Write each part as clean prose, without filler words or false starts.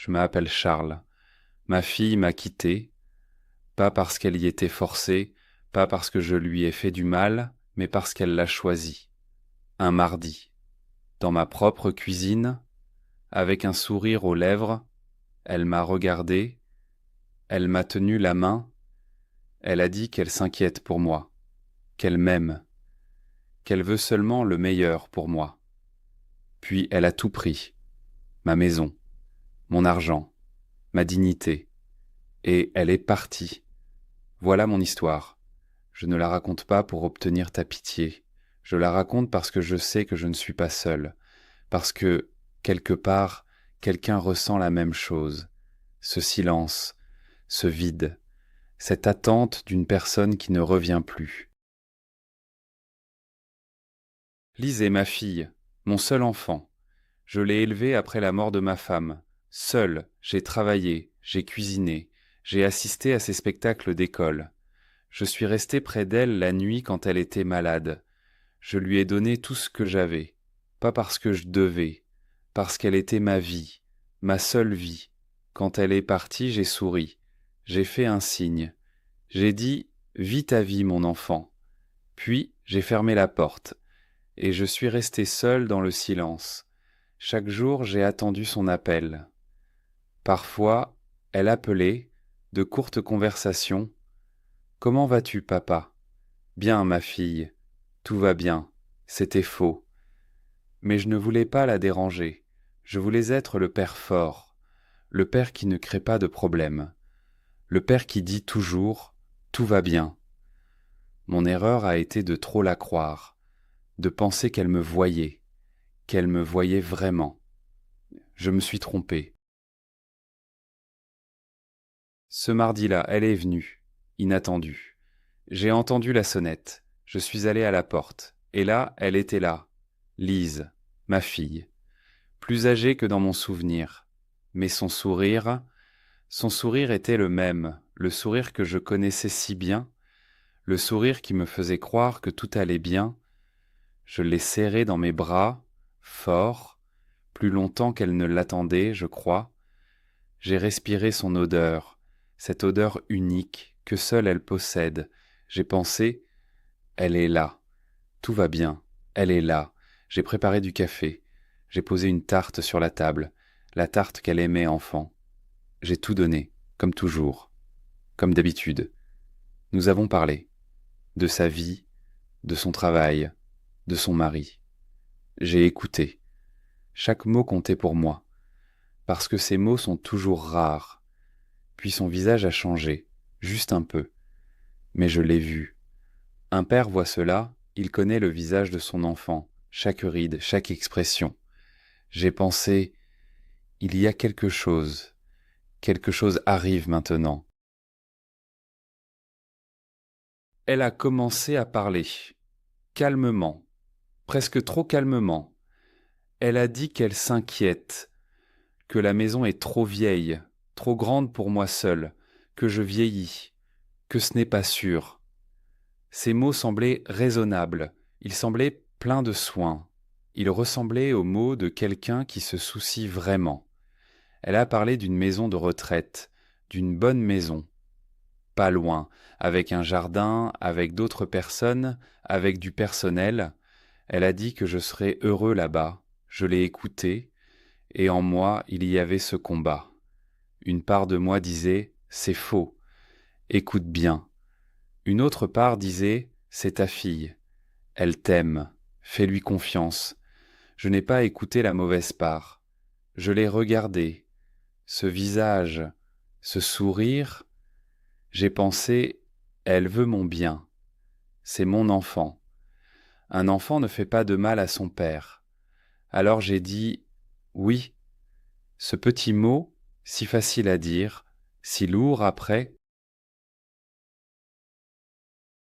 je m'appelle Charles. Ma fille m'a quitté, pas parce qu'elle y était forcée, pas parce que je lui ai fait du mal, mais parce qu'elle l'a choisi. Un mardi, dans ma propre cuisine, avec un sourire aux lèvres, elle m'a regardé, elle m'a tenu la main, elle a dit qu'elle s'inquiète pour moi, qu'elle m'aime, qu'elle veut seulement le meilleur pour moi. Puis elle a tout pris, ma maison, mon argent, ma dignité, et elle est partie. Voilà mon histoire. Je ne la raconte pas pour obtenir ta pitié. Je la raconte parce que je sais que je ne suis pas seul, parce que, quelque part, quelqu'un ressent la même chose. Ce silence, ce vide, cette attente d'une personne qui ne revient plus. Lise est ma fille, mon seul enfant. Je l'ai élevée après la mort de ma femme. Seul, j'ai travaillé, j'ai cuisiné, j'ai assisté à ses spectacles d'école. Je suis resté près d'elle la nuit quand elle était malade. Je lui ai donné tout ce que j'avais, pas parce que je devais, parce qu'elle était ma vie, ma seule vie. Quand elle est partie, j'ai souri, j'ai fait un signe. J'ai dit « Vis ta vie, mon enfant ». Puis j'ai fermé la porte, et je suis resté seul dans le silence. Chaque jour, j'ai attendu son appel. Parfois, elle appelait, de courtes conversations. « Comment vas-tu, papa ?»« Bien, ma fille. Tout va bien. » C'était faux. Mais je ne voulais pas la déranger. Je voulais être le père fort, le père qui ne crée pas de problème, le père qui dit toujours « tout va bien ». Mon erreur a été de trop la croire, de penser qu'elle me voyait vraiment. Je me suis trompé. Ce mardi-là, elle est venue, inattendue. J'ai entendu la sonnette. Je suis allé à la porte. Et là, elle était là. Lise, ma fille. Plus âgée que dans mon souvenir. Mais son sourire était le même, le sourire que je connaissais si bien, le sourire qui me faisait croire que tout allait bien. Je l'ai serrée dans mes bras, fort, plus longtemps qu'elle ne l'attendait, je crois. J'ai respiré son odeur, cette odeur unique que seule elle possède. J'ai pensé, elle est là, tout va bien, elle est là. J'ai préparé du café, j'ai posé une tarte sur la table, la tarte qu'elle aimait enfant. J'ai tout donné, comme toujours, comme d'habitude. Nous avons parlé de sa vie, de son travail, de son mari. J'ai écouté. Chaque mot comptait pour moi, parce que ces mots sont toujours rares. Puis son visage a changé, juste un peu. Mais je l'ai vu. Un père voit cela, il connaît le visage de son enfant, chaque ride, chaque expression. J'ai pensé, il y a quelque chose arrive maintenant. Elle a commencé à parler, calmement, presque trop calmement. Elle a dit qu'elle s'inquiète, que la maison est trop vieille, trop grande pour moi seul, que je vieillis, que ce n'est pas sûr. Ces mots semblaient raisonnables, ils semblaient pleins de soin. Ils ressemblaient aux mots de quelqu'un qui se soucie vraiment. Elle a parlé d'une maison de retraite, d'une bonne maison, pas loin, avec un jardin, avec d'autres personnes, avec du personnel. Elle a dit que je serais heureux là-bas. Je l'ai écoutée, et en moi il y avait ce combat. Une part de moi disait « c'est faux, écoute bien ». Une autre part disait « c'est ta fille, elle t'aime, fais-lui confiance ». Je n'ai pas écouté la mauvaise part. Je l'ai regardée, ce visage, ce sourire. J'ai pensé « elle veut mon bien, c'est mon enfant ». Un enfant ne fait pas de mal à son père. Alors j'ai dit « oui ». Ce petit mot, si facile à dire, si lourd après.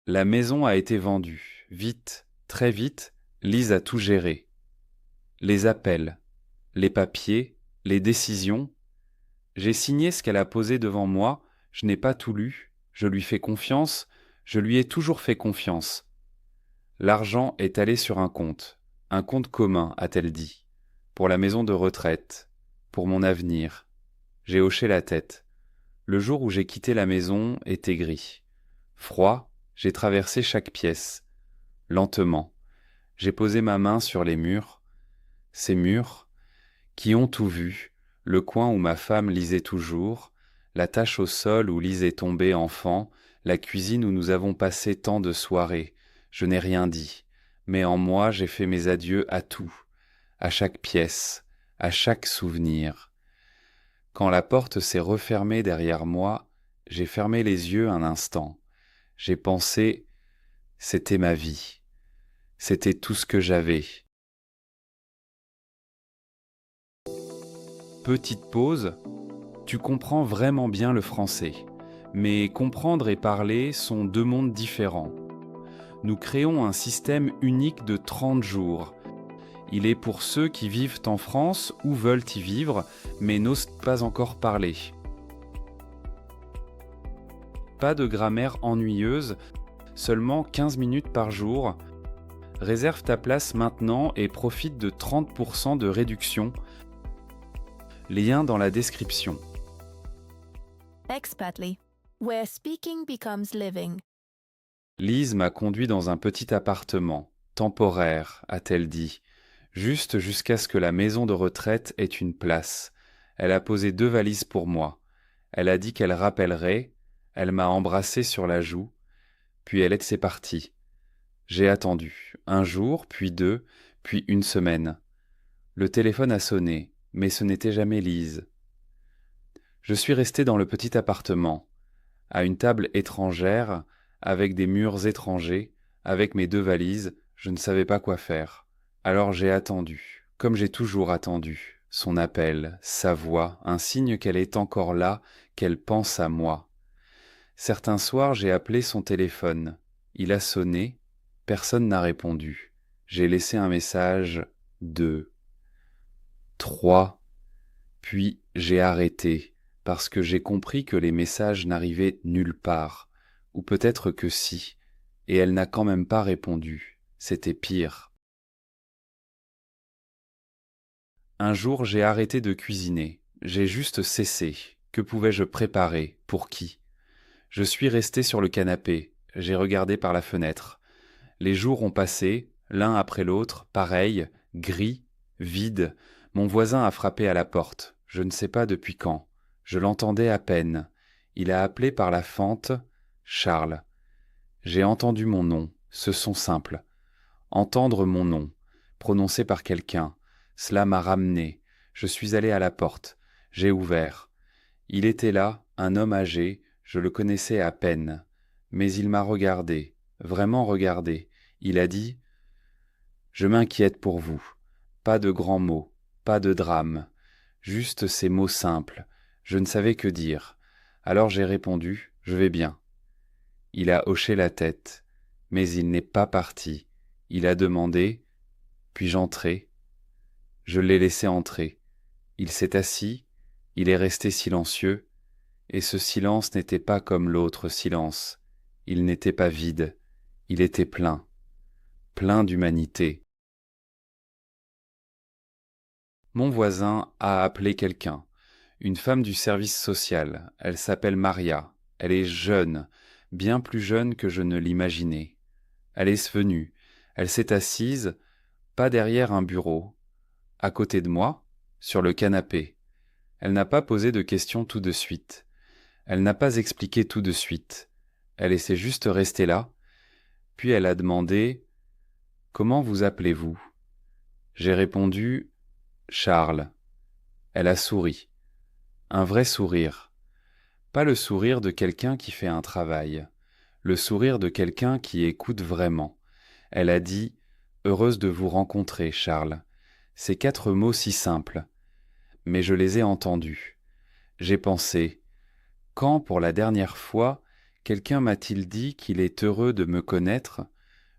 La maison a été vendue. Vite, très vite, Lise a tout géré. Les appels, les papiers, les décisions. J'ai signé ce qu'elle a posé devant moi, je n'ai pas tout lu, je lui fais confiance, je lui ai toujours fait confiance. L'argent est allé sur un compte commun, a-t-elle dit, pour la maison de retraite, pour mon avenir. J'ai hoché la tête. Le jour où j'ai quitté la maison était gris. Froid, j'ai traversé chaque pièce. Lentement, j'ai posé ma main sur les murs. Ces murs, qui ont tout vu, le coin où ma femme lisait toujours, la tache au sol où Lise est tombée enfant, la cuisine où nous avons passé tant de soirées. Je n'ai rien dit, mais en moi j'ai fait mes adieux à tout, à chaque pièce, à chaque souvenir. Quand la porte s'est refermée derrière moi, j'ai fermé les yeux un instant. J'ai pensé, c'était ma vie, c'était tout ce que j'avais. Petite pause, tu comprends vraiment bien le français, mais comprendre et parler sont deux mondes différents. Nous créons un système unique de 30 jours. Il est pour ceux qui vivent en France ou veulent y vivre, mais n'osent pas encore parler. Pas de grammaire ennuyeuse, seulement 15 minutes par jour. Réserve ta place maintenant et profite de 30% de réduction. Lien dans la description. Expatly, where speaking becomes living. Lise m'a conduit dans un petit appartement, temporaire, a-t-elle dit, juste jusqu'à ce que la maison de retraite ait une place. Elle a posé 2 valises pour moi. Elle a dit qu'elle rappellerait, elle m'a embrassé sur la joue, puis elle s'est partie. J'ai attendu, 1 jour, puis 2, puis 1 semaine. Le téléphone a sonné, mais ce n'était jamais Lise. Je suis resté dans le petit appartement, à une table étrangère, avec des murs étrangers, avec mes 2 valises, je ne savais pas quoi faire. Alors j'ai attendu, comme j'ai toujours attendu, son appel, sa voix, un signe qu'elle est encore là, qu'elle pense à moi. Certains soirs j'ai appelé son téléphone. Il a sonné, personne n'a répondu. J'ai laissé un message 2, 3, puis j'ai arrêté, parce que j'ai compris que les messages n'arrivaient nulle part, ou peut-être que si, et elle n'a quand même pas répondu. C'était pire. Un jour, j'ai arrêté de cuisiner. J'ai juste cessé. Que pouvais-je préparer? Pour qui? Je suis resté sur le canapé. J'ai regardé par la fenêtre. Les jours ont passé, l'un après l'autre, pareil, gris, vide. Mon voisin a frappé à la porte. Je ne sais pas depuis quand. Je l'entendais à peine. Il a appelé par la fente « Charles ». J'ai entendu mon nom, ce son simple. Entendre mon nom, prononcé par quelqu'un, cela m'a ramené. Je suis allé à la porte. J'ai ouvert. Il était là, un homme âgé, je le connaissais à peine. Mais il m'a regardé, vraiment regardé. Il a dit « Je m'inquiète pour vous. Pas de grands mots, pas de drame. Juste ces mots simples. Je ne savais que dire. Alors j'ai répondu « Je vais bien ». Il a hoché la tête, mais il n'est pas parti. Il a demandé « Puis-je entrer ?» Je l'ai laissé entrer. Il s'est assis, il est resté silencieux, et ce silence n'était pas comme l'autre silence. Il n'était pas vide, il était plein, plein d'humanité. Mon voisin a appelé quelqu'un, une femme du service social. Elle s'appelle Maria. Elle est jeune, bien plus jeune que je ne l'imaginais. Elle est venue. Elle s'est assise, pas derrière un bureau, à côté de moi, sur le canapé. Elle n'a pas posé de questions tout de suite. Elle n'a pas expliqué tout de suite. Elle s'est juste restée là. Puis elle a demandé « Comment vous appelez-vous » J'ai répondu « Charles ». Elle a souri. Un vrai sourire. Pas le sourire de quelqu'un qui fait un travail. Le sourire de quelqu'un qui écoute vraiment. Elle a dit « Heureuse de vous rencontrer, Charles ». Ces 4 mots si simples. Mais je les ai entendus. J'ai pensé « Quand, pour la dernière fois, quelqu'un m'a-t-il dit qu'il est heureux de me connaître ?»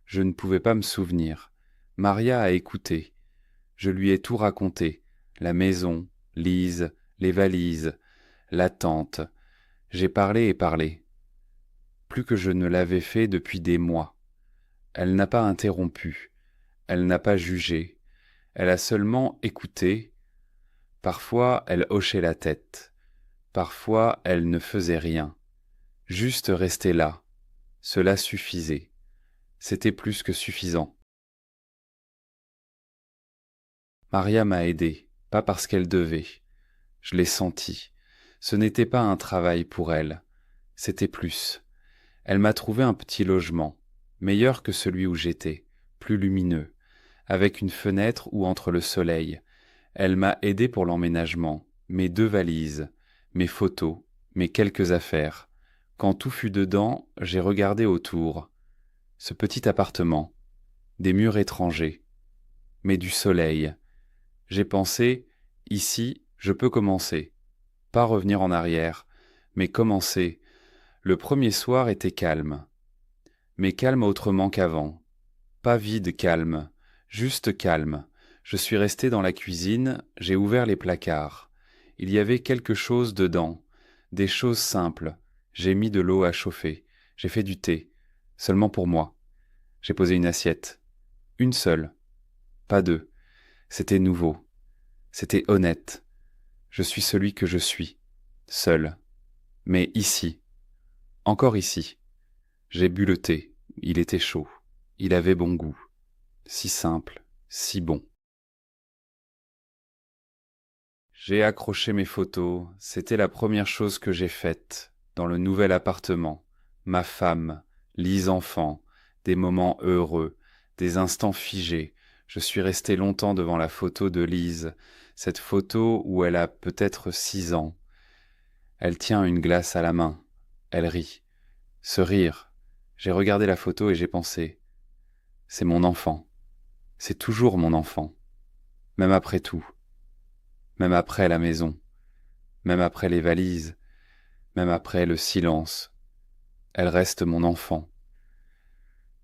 Je ne pouvais pas me souvenir. Maria a écouté. Je lui ai tout raconté. La maison, Lise, les valises, la tante. J'ai parlé et parlé. Plus que je ne l'avais fait depuis des mois. Elle n'a pas interrompu. Elle n'a pas jugé. Elle a seulement écouté. Parfois, elle hochait la tête. Parfois, elle ne faisait rien, juste rester là. Cela suffisait. C'était plus que suffisant. Maria m'a aidé, pas parce qu'elle devait. Je l'ai senti. Ce n'était pas un travail pour elle, c'était plus. Elle m'a trouvé un petit logement, meilleur que celui où j'étais, plus lumineux, avec une fenêtre où entre le soleil. Elle m'a aidé pour l'emménagement, mes 2 valises, mes photos, mes quelques affaires. Quand tout fut dedans, j'ai regardé autour. Ce petit appartement, des murs étrangers, mais du soleil. J'ai pensé, ici, je peux commencer. Pas revenir en arrière, mais commencer. Le premier soir était calme, mais calme autrement qu'avant. Pas vide calme, juste calme. Je suis resté dans la cuisine, j'ai ouvert les placards. Il y avait quelque chose dedans, des choses simples. J'ai mis de l'eau à chauffer, j'ai fait du thé, seulement pour moi. J'ai posé une assiette, une seule, pas deux. C'était nouveau, c'était honnête. Je suis celui que je suis, seul. Mais ici, encore ici. J'ai bu le thé, il était chaud, il avait bon goût, si simple, si bon. J'ai accroché mes photos, c'était la première chose que j'ai faite, dans le nouvel appartement. Ma femme, Lise enfant, des moments heureux, des instants figés. Je suis resté longtemps devant la photo de Lise, cette photo où elle a peut-être 6 ans. Elle tient une glace à la main, elle rit. Ce rire, j'ai regardé la photo et j'ai pensé, c'est mon enfant, c'est toujours mon enfant, même après tout, même après la maison, même après les valises, même après le silence, elle reste mon enfant.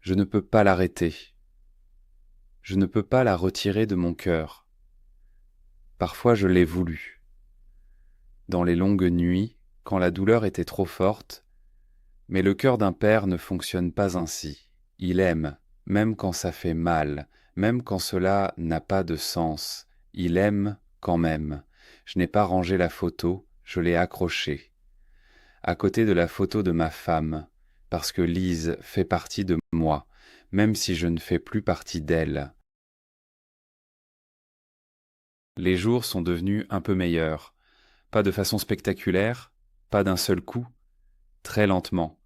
Je ne peux pas l'arrêter, je ne peux pas la retirer de mon cœur. Parfois je l'ai voulu. Dans les longues nuits, quand la douleur était trop forte, mais le cœur d'un père ne fonctionne pas ainsi. Il aime, même quand ça fait mal, même quand cela n'a pas de sens. Il aime quand même. Je n'ai pas rangé la photo, je l'ai accrochée. À côté de la photo de ma femme, parce que Lise fait partie de moi, même si je ne fais plus partie d'elle. Les jours sont devenus un peu meilleurs. Pas de façon spectaculaire, pas d'un seul coup, très lentement,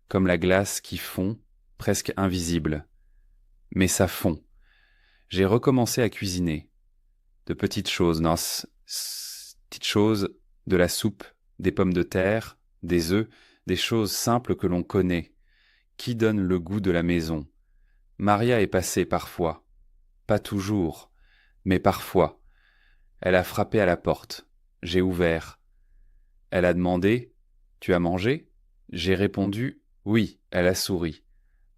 comme la glace qui fond, presque invisible. Mais ça fond. J'ai recommencé à cuisiner. De petites choses, non, petites choses, de la soupe, des pommes de terre, des œufs, des choses simples que l'on connaît, qui donnent le goût de la maison. Maria est passée parfois, pas toujours, mais parfois. Elle a frappé à la porte. J'ai ouvert. Elle a demandé « Tu as mangé ?» J'ai répondu « Oui », elle a souri.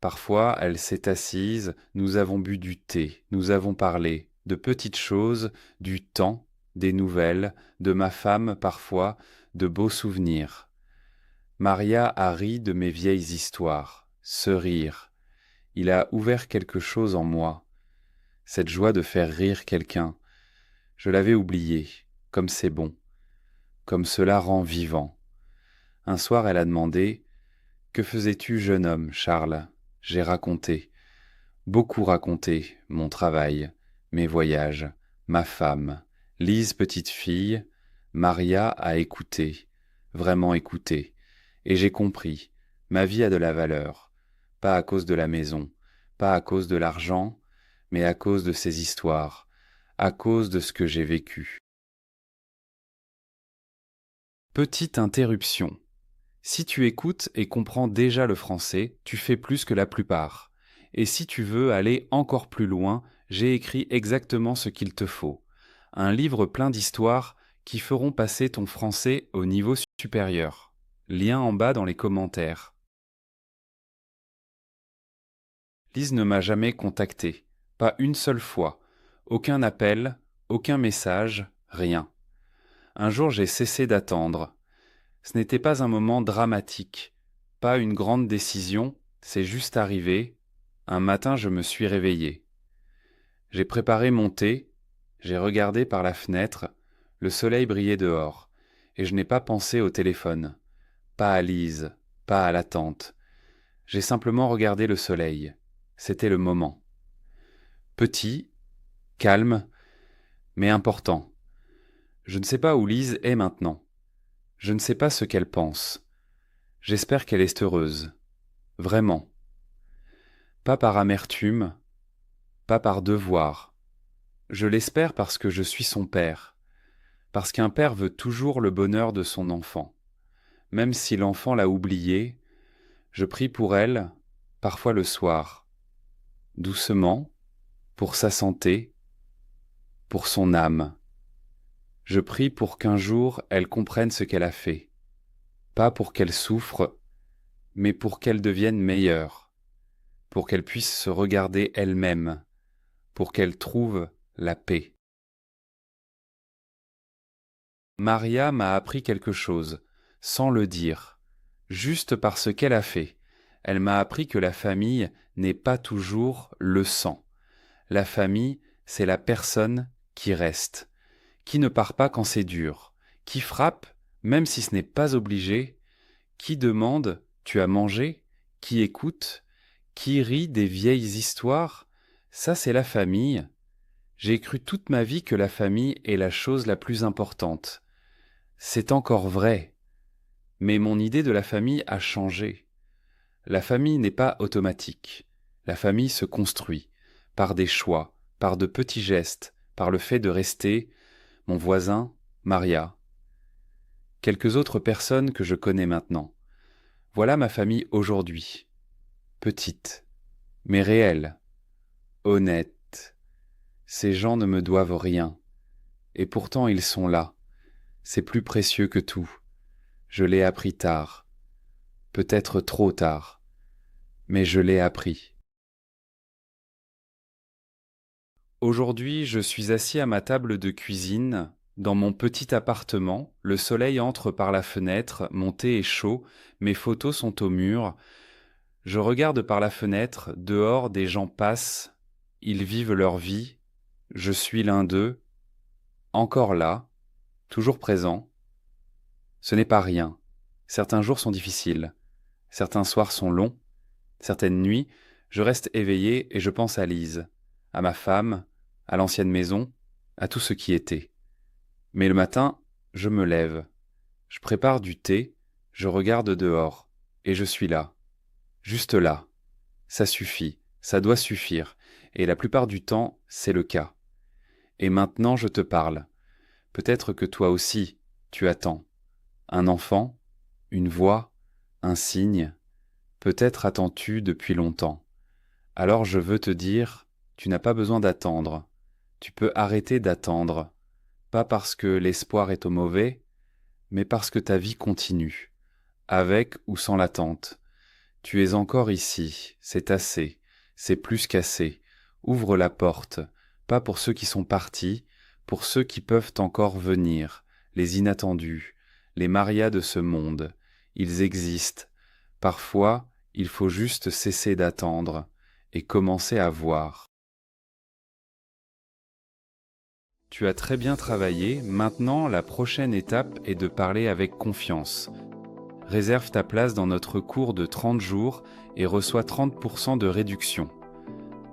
Parfois, elle s'est assise, nous avons bu du thé, nous avons parlé de petites choses, du temps, des nouvelles, de ma femme parfois, de beaux souvenirs. Maria a ri de mes vieilles histoires. Ce rire, il a ouvert quelque chose en moi. Cette joie de faire rire quelqu'un. Je l'avais oublié, comme c'est bon, comme cela rend vivant. Un soir, elle a demandé « Que faisais-tu, jeune homme, Charles ?» J'ai raconté, beaucoup raconté, mon travail, mes voyages, ma femme, Lise petite fille, Maria a écouté, vraiment écouté, et j'ai compris, ma vie a de la valeur, pas à cause de la maison, pas à cause de l'argent, mais à cause de ces histoires, à cause de ce que j'ai vécu. Petite interruption. Si tu écoutes et comprends déjà le français, tu fais plus que la plupart. Et si tu veux aller encore plus loin, j'ai écrit exactement ce qu'il te faut. Un livre plein d'histoires qui feront passer ton français au niveau supérieur. Lien en bas dans les commentaires. Lise ne m'a jamais contacté, pas une seule fois. Aucun appel, aucun message, rien. Un jour j'ai cessé d'attendre. Ce n'était pas un moment dramatique, pas une grande décision, c'est juste arrivé. Un matin, je me suis réveillé. J'ai préparé mon thé, j'ai regardé par la fenêtre, le soleil brillait dehors, et je n'ai pas pensé au téléphone, pas à Lise, pas à l'attente. J'ai simplement regardé le soleil. C'était le moment. Petit, calme, mais important. Je ne sais pas où Lise est maintenant. Je ne sais pas ce qu'elle pense. J'espère qu'elle est heureuse. Vraiment. Pas par amertume, pas par devoir. Je l'espère parce que je suis son père. Parce qu'un père veut toujours le bonheur de son enfant. Même si l'enfant l'a oublié, je prie pour elle, parfois le soir. Doucement, pour sa santé, pour son âme. Je prie pour qu'un jour elle comprenne ce qu'elle a fait. Pas pour qu'elle souffre, mais pour qu'elle devienne meilleure. Pour qu'elle puisse se regarder elle-même. Pour qu'elle trouve la paix. Maria m'a appris quelque chose, sans le dire, juste par ce qu'elle a fait. Elle m'a appris que la famille n'est pas toujours le sang. La famille, c'est la personne qui reste, qui ne part pas quand c'est dur, qui frappe, même si ce n'est pas obligé, qui demande « tu as mangé ?», qui écoute, qui rit des vieilles histoires. Ça, c'est la famille. J'ai cru toute ma vie que la famille est la chose la plus importante. C'est encore vrai, mais mon idée de la famille a changé. La famille n'est pas automatique. La famille se construit par des choix, par de petits gestes, par le fait de rester mon voisin, Maria. Quelques autres personnes que je connais maintenant. Voilà ma famille aujourd'hui. Petite, mais réelle, honnête. Ces gens ne me doivent rien. Et pourtant ils sont là. C'est plus précieux que tout. Je l'ai appris tard. Peut-être trop tard. Mais je l'ai appris. Aujourd'hui, je suis assis à ma table de cuisine, dans mon petit appartement. Le soleil entre par la fenêtre, mon thé est chaud, mes photos sont au mur. Je regarde par la fenêtre, dehors des gens passent, ils vivent leur vie. Je suis l'un d'eux, encore là, toujours présent. Ce n'est pas rien. Certains jours sont difficiles. Certains soirs sont longs. Certaines nuits, je reste éveillé et je pense à Lise, à ma femme, à l'ancienne maison, à tout ce qui était. Mais le matin, je me lève. Je prépare du thé, je regarde dehors, et je suis là. Juste là. Ça suffit, ça doit suffire, et la plupart du temps, c'est le cas. Et maintenant, je te parle. Peut-être que toi aussi, tu attends. Un enfant, une voix, un signe. Peut-être attends-tu depuis longtemps. Alors je veux te dire, tu n'as pas besoin d'attendre. Tu peux arrêter d'attendre. Pas parce que l'espoir est au mauvais, mais parce que ta vie continue, avec ou sans l'attente. Tu es encore ici, c'est assez, c'est plus qu'assez. Ouvre la porte, pas pour ceux qui sont partis, pour ceux qui peuvent encore venir, les inattendus, les Marias de ce monde. Ils existent. Parfois, il faut juste cesser d'attendre et commencer à voir. Tu as très bien travaillé, maintenant la prochaine étape est de parler avec confiance. Réserve ta place dans notre cours de 30 jours et reçois 30% de réduction.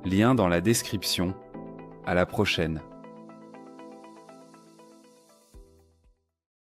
Lien dans la description. À la prochaine.